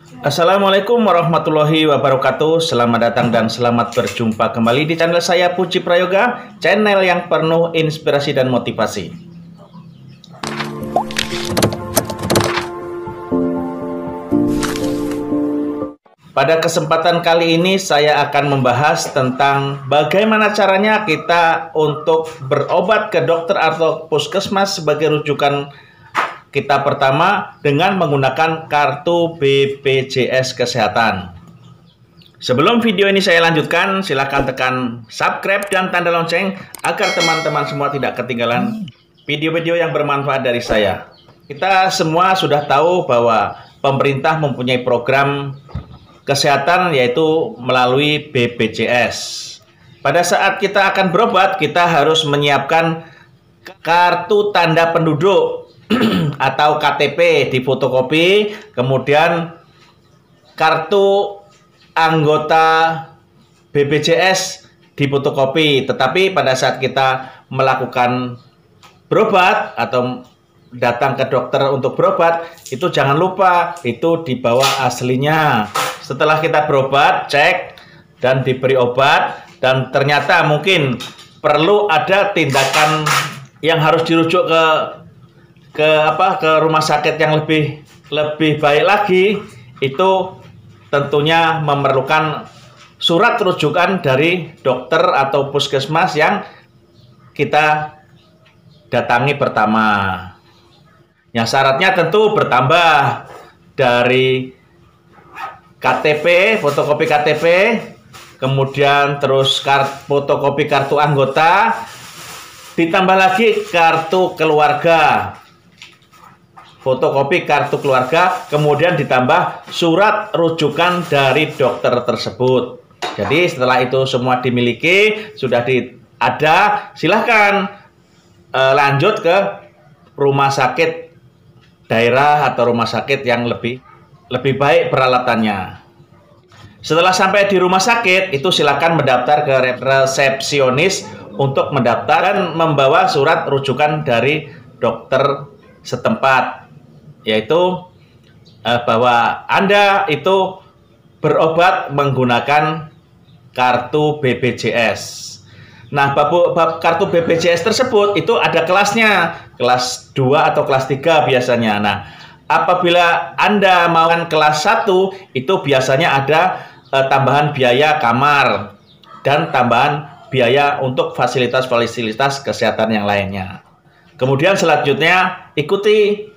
Assalamualaikum warahmatullahi wabarakatuh. Selamat datang dan selamat berjumpa kembali di channel saya Puji Prayoga, channel yang penuh inspirasi dan motivasi. Pada kesempatan kali ini saya akan membahas tentang bagaimana caranya kita untuk berobat ke dokter atau puskesmas sebagai rujukan kita pertama dengan menggunakan kartu BPJS Kesehatan. Sebelum video ini saya lanjutkan, silakan tekan subscribe dan tanda lonceng agar teman-teman semua tidak ketinggalan video-video yang bermanfaat dari saya. Kita semua sudah tahu bahwa pemerintah mempunyai program kesehatan yaitu melalui BPJS. Pada saat kita akan berobat, kita harus menyiapkan kartu tanda penduduk atau KTP di fotokopi, kemudian kartu anggota BPJS di fotokopi. Tetapi pada saat kita melakukan berobat atau datang ke dokter untuk berobat, itu jangan lupa itu dibawa aslinya. Setelah kita berobat, cek dan diberi obat, dan ternyata mungkin perlu ada tindakan yang harus dirujuk ke rumah sakit yang lebih baik lagi, itu tentunya memerlukan surat rujukan dari dokter atau puskesmas yang kita datangi pertama. Yang syaratnya tentu bertambah dari KTP, fotokopi KTP, kemudian terus fotokopi kartu anggota, ditambah lagi kartu keluarga. Fotokopi kartu keluarga, kemudian ditambah surat rujukan dari dokter tersebut. Jadi setelah itu semua dimiliki, sudah ada, silahkan lanjut ke rumah sakit daerah atau rumah sakit yang lebih baik peralatannya. Setelah sampai di rumah sakit, itu silakan mendaftar ke resepsionis untuk mendaftar dan membawa surat rujukan dari dokter setempat, yaitu bahwa Anda itu berobat menggunakan kartu BPJS. Nah, bab kartu BPJS tersebut itu ada kelasnya, kelas 2 atau kelas 3 biasanya. Nah, apabila Anda mau kelas 1, itu biasanya ada tambahan biaya kamar dan tambahan biaya untuk fasilitas-fasilitas kesehatan yang lainnya. Kemudian selanjutnya ikuti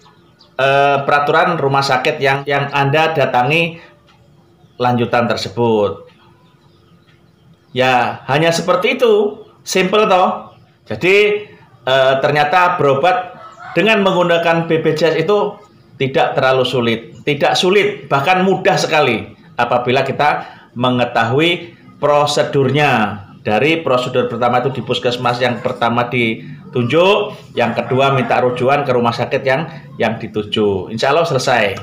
peraturan rumah sakit yang Anda datangi lanjutan tersebut. Ya, hanya seperti itu. Simple toh. Jadi ternyata berobat dengan menggunakan BPJS itu tidak terlalu sulit. Tidak sulit, bahkan mudah sekali apabila kita mengetahui prosedurnya. Dari prosedur pertama itu di puskesmas yang pertama ditunjuk, yang kedua minta rujukan ke rumah sakit yang dituju. Insya Allah selesai.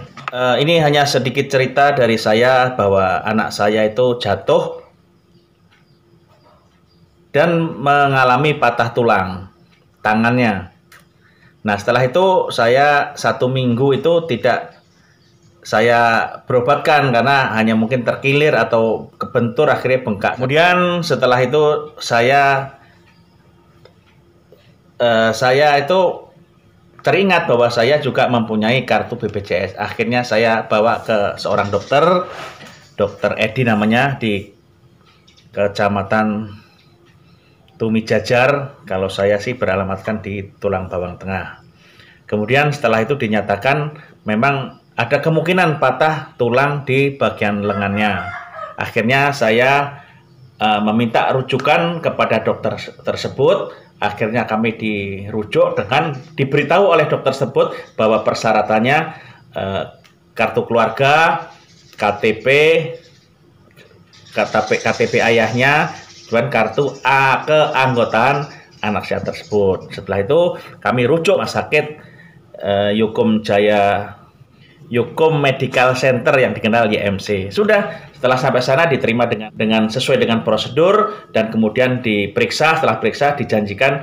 Ini hanya sedikit cerita dari saya bahwa anak saya itu jatuh dan mengalami patah tulang tangannya. Nah, setelah itu saya 1 minggu itu tidak saya berobatkan karena hanya mungkin terkilir atau kebentur, akhirnya bengkak. Kemudian setelah itu saya itu teringat bahwa saya juga mempunyai kartu BPJS. Akhirnya saya bawa ke seorang dokter Edi namanya, di Kecamatan Tumijajar. Kalau saya sih beralamatkan di Tulang Bawang Tengah. Kemudian setelah itu dinyatakan memang ada kemungkinan patah tulang di bagian lengannya. Akhirnya saya meminta rujukan kepada dokter tersebut. Akhirnya kami dirujuk dengan diberitahu oleh dokter tersebut bahwa persyaratannya kartu keluarga, KTP ayahnya, dan kartu keanggotaan anak saya tersebut. Setelah itu kami rujuk rumah sakit Yukum Medical Center yang dikenal YMC. Sudah, setelah sampai sana diterima dengan sesuai dengan prosedur dan kemudian diperiksa. Setelah periksa dijanjikan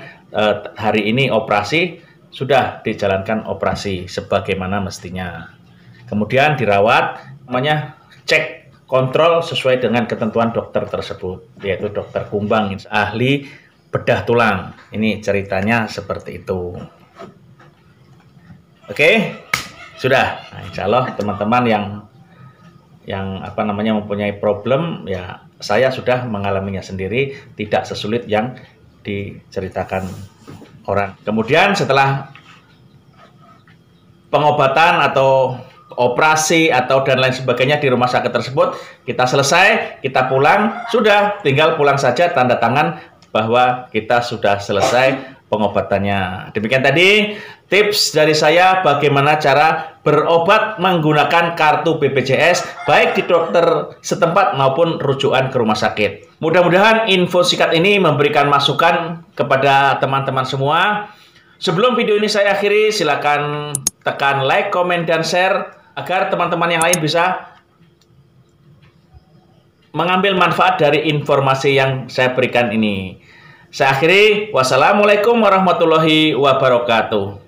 hari ini operasi, sudah dijalankan operasi sebagaimana mestinya. Kemudian dirawat namanya cek kontrol sesuai dengan ketentuan dokter tersebut, yaitu dokter Kumbang, ahli bedah tulang. Ini ceritanya seperti itu. Oke, sudah. Nah, insya Allah teman-teman yang mempunyai problem, ya saya sudah mengalaminya sendiri, tidak sesulit yang diceritakan orang. Kemudian setelah pengobatan atau operasi atau dan lain sebagainya di rumah sakit tersebut, kita selesai, kita pulang, sudah tinggal pulang saja, tanda tangan bahwa kita sudah selesai pengobatannya. Demikian tadi tips dari saya bagaimana cara berobat menggunakan kartu BPJS baik di dokter setempat maupun rujukan ke rumah sakit. Mudah-mudahan info singkat ini memberikan masukan kepada teman-teman semua. Sebelum video ini saya akhiri, silakan tekan like, komen, dan share agar teman-teman yang lain bisa mengambil manfaat dari informasi yang saya berikan ini. Saya akhiri, wassalamualaikum warahmatullahi wabarakatuh.